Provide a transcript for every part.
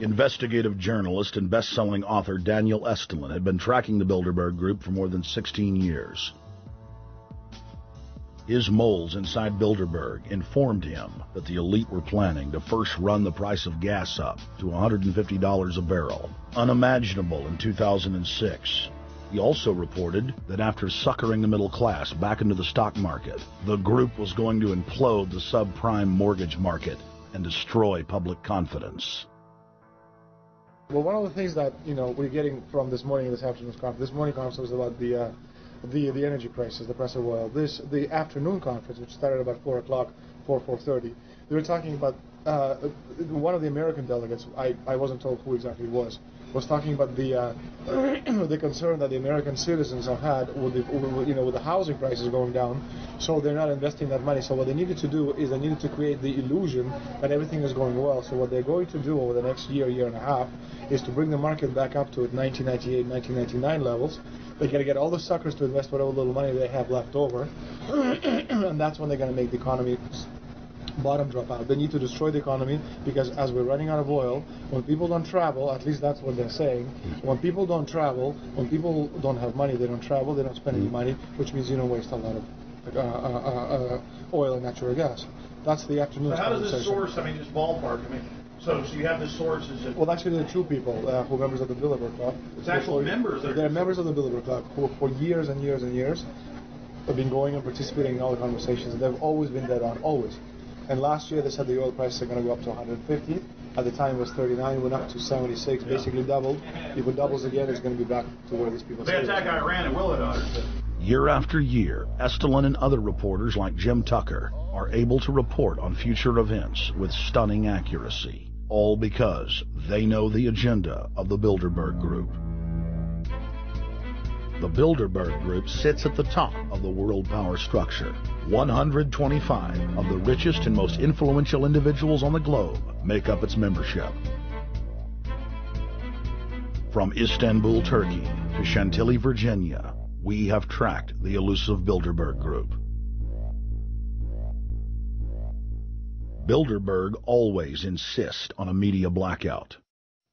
Investigative journalist and best-selling author Daniel Estulin had been tracking the Bilderberg Group for more than 16 years. His moles inside Bilderberg informed him that the elite were planning to first run the price of gas up to $150 a barrel, unimaginable in 2006. He also reported that after suckering the middle class back into the stock market, the group was going to implode the subprime mortgage market and destroy public confidence. Well, one of the things that we're getting from this morning's conference. This morning conference was about the energy crisis, the price of oil. The afternoon conference, which started about 4 o'clock, 4:30, they were talking about one of the American delegates. I wasn't told who exactly it was talking about the concern that the American citizens have had with the housing prices going down, so they're not investing that money. So what they needed to do is they needed to create the illusion that everything is going well. So what they're going to do over the next year and a half is to bring the market back up to 1998, 1999 levels. They got to get all the suckers to invest whatever little money they have left over, and that's when they're going to make the economy bottom drop out. They need to destroy the economy because as we're running out of oil, when people don't travel, at least that's what they're saying, when people don't travel, when people don't have money, they don't travel, they don't spend any money, which means you don't waste a lot of oil and natural gas. That's the afternoon. So how does this source, just ballpark, so you have the sources. Well, actually, there are two people who are members of the Bilderberg Club. It's actual members. They're members of the Bilderberg Club who for years and years and years have been going and participating in all the conversations. And they've always been dead on, always. And last year they said the oil prices are going to go up to 150. At the time it was 39, it went up to 76, basically doubled. If it doubles again, it's going to be back to where these people say. They attack Iran and will it understand. Year after year, Estulin and other reporters like Jim Tucker are able to report on future events with stunning accuracy, all because they know the agenda of the Bilderberg Group. The Bilderberg Group sits at the top of the world power structure. 125 of the richest and most influential individuals on the globe make up its membership. From Istanbul, Turkey to Chantilly, Virginia, we have tracked the elusive Bilderberg Group. Bilderberg always insist on a media blackout.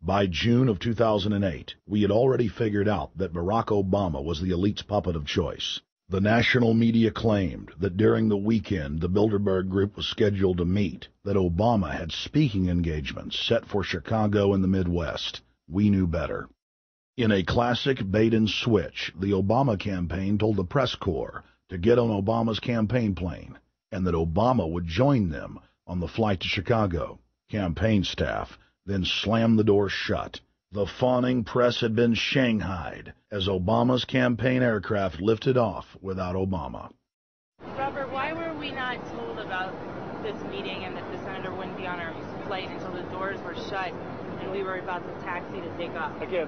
By June of 2008, we had already figured out that Barack Obama was the elite's puppet of choice. The national media claimed that during the weekend the Bilderberg Group was scheduled to meet, that Obama had speaking engagements set for Chicago and the Midwest. We knew better. In a classic bait-and-switch, the Obama campaign told the press corps to get on Obama's campaign plane, and that Obama would join them on the flight to Chicago. Campaign staff then slammed the door shut. The fawning press had been shanghaied as Obama's campaign aircraft lifted off without Obama. Robert, why were we not told about this meeting and that the senator wouldn't be on our flight until the doors were shut and we were about to taxi to take off? Again,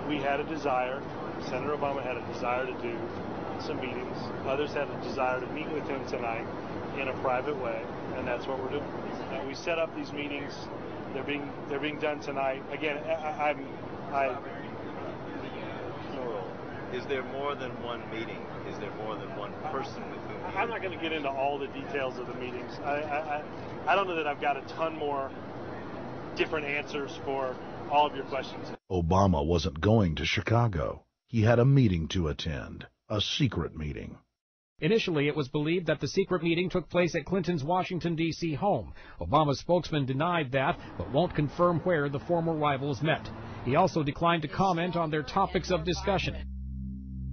we had a desire. Senator Obama had a desire to do some meetings. Others had a desire to meet with him tonight in a private way, and that's what we're doing. We set up these meetings. They're being done tonight. Again, Is there more than one meeting? Is there more than one person with whom? I'm not going to get into all the details of the meetings. I don't know that I've got a ton more different answers for all of your questions. Obama wasn't going to Chicago. He had a meeting to attend, a secret meeting. Initially, it was believed that the secret meeting took place at Clinton's Washington, D.C. home. Obama's spokesman denied that, but won't confirm where the former rivals met. He also declined to comment on their topics of discussion.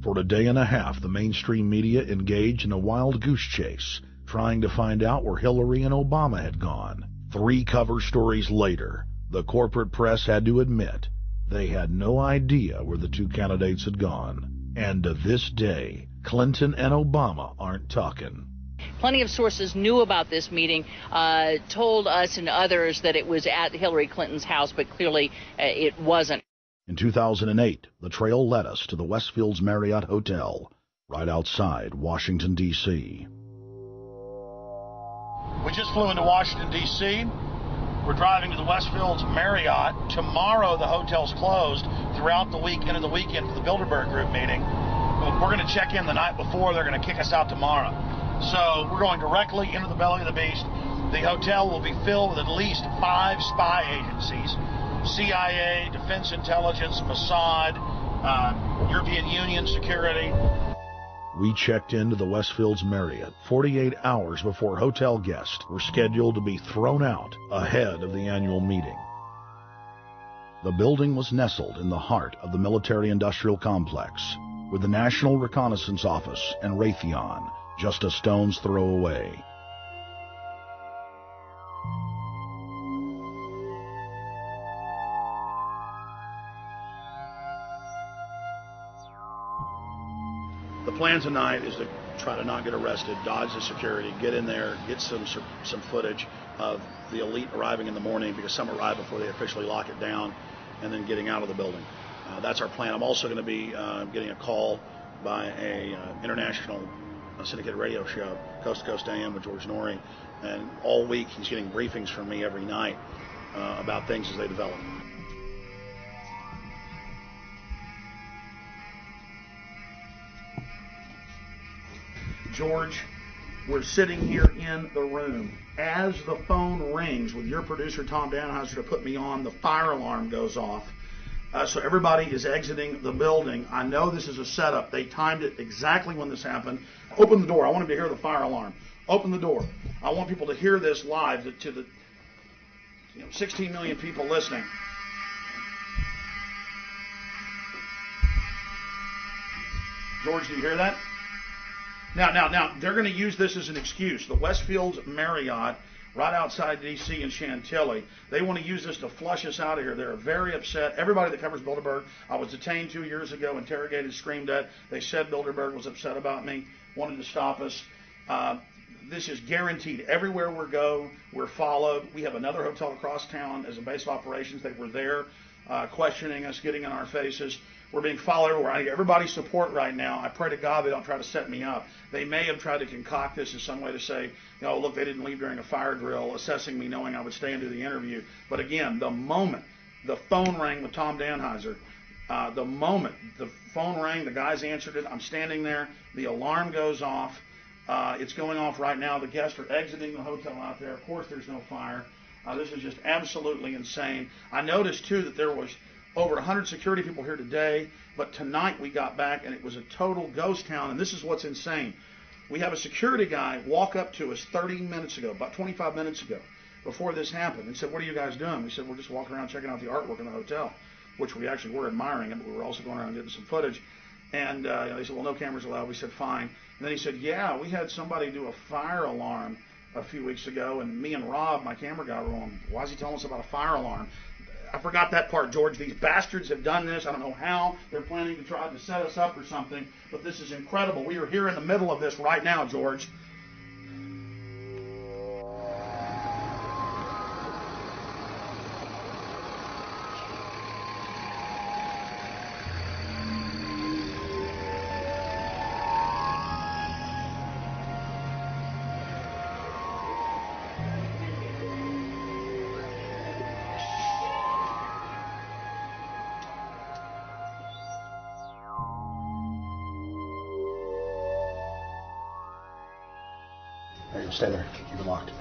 For a day and a half, the mainstream media engaged in a wild goose chase, trying to find out where Hillary and Obama had gone. 3 cover stories later, the corporate press had to admit they had no idea where the 2 candidates had gone. And to this day, Clinton and Obama aren't talking. Plenty of sources knew about this meeting, told us and others that it was at Hillary Clinton's house, but clearly it wasn't. In 2008, the trail led us to the Westfields Marriott Hotel, right outside Washington, D.C. We just flew into Washington, D.C. We're driving to the Westfields Marriott. Tomorrow, the hotel's closed throughout the week into the weekend for the Bilderberg Group meeting. We're going to check in the night before. They're going to kick us out tomorrow. So we're going directly into the belly of the beast. The hotel will be filled with at least 5 spy agencies: CIA, Defense Intelligence, Mossad, European Union security. We checked into the Westfields Marriott 48 hours before hotel guests were scheduled to be thrown out ahead of the annual meeting. The building was nestled in the heart of the military-industrial complex, with the National Reconnaissance Office and Raytheon just a stone's throw away. The plan tonight is to try to not get arrested, dodge the security, get in there, get some footage of the elite arriving in the morning, because some arrive before they officially lock it down, and then getting out of the building. That's our plan. I'm also going to be getting a call by a international syndicated radio show, Coast to Coast AM, with George Noory, and all week he's getting briefings from me every night about things as they develop. George, we're sitting here in the room. As the phone rings with your producer, Tom Danheiser, to put me on, the fire alarm goes off. So everybody is exiting the building. I know this is a setup. They timed it exactly when this happened. Open the door. I want them to hear the fire alarm. Open the door. I want people to hear this live to the 16 million people listening. George, do you hear that? Now, they're going to use this as an excuse. The Westfields Marriott, right outside D.C. in Chantilly, they want to use this to flush us out of here. They're very upset. Everybody that covers Bilderberg, I was detained 2 years ago, interrogated, screamed at. They said Bilderberg was upset about me, wanted to stop us. This is guaranteed. Everywhere we go, we're followed. We have another hotel across town as a base of operations. They were there questioning us, getting in our faces. We're being followed everywhere. I need everybody's support right now. I pray to God they don't try to set me up. They may have tried to concoct this as some way to say, look, they didn't leave during a fire drill, assessing me, knowing I would stay and do the interview. But again, the moment the phone rang with Tom Danheiser, the moment the phone rang, the guys answered it, I'm standing there, the alarm goes off. It's going off right now. The guests are exiting the hotel out there. Of course, there's no fire. This is just absolutely insane. I noticed, too, that there was over 100 security people here today, but tonight we got back and it was a total ghost town, and this is what's insane. We have a security guy walk up to us 30 minutes ago, about 25 minutes ago, before this happened, and said, "What are you guys doing?" We said, "We're just walking around checking out the artwork in the hotel," which we actually were admiring it, but we were also going around getting some footage. And they said, "Well, no cameras allowed." We said, "Fine." And then he said, "Yeah, we had somebody do a fire alarm a few weeks ago, and me and Rob, my camera guy, were on. Why is he telling us about a fire alarm?" I forgot that part, George. These bastards have done this. I don't know how. They're planning to try to set us up or something, but this is incredible. We are here in the middle of this right now, George. Stay there. Keep it locked.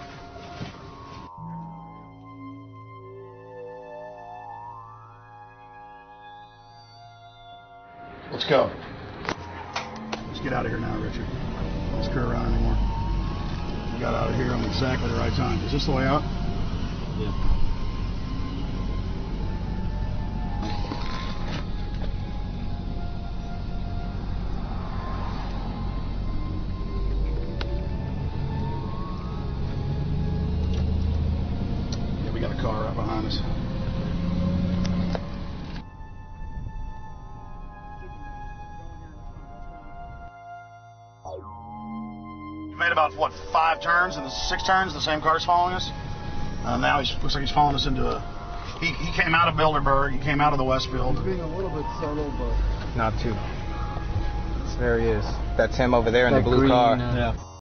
Let's go. Let's get out of here now, Richard. Don't screw around anymore. We got out of here on exactly the right time. Is this the way out? Yeah. Car right behind us. We made about, 5 turns and 6 turns, the same car's following us. Now he looks like he's following us into a... He came out of Bilderberg, he came out of the Westfield. He's being a little bit subtle, but... Not too. There he is. That's him over there in the blue car. Yeah.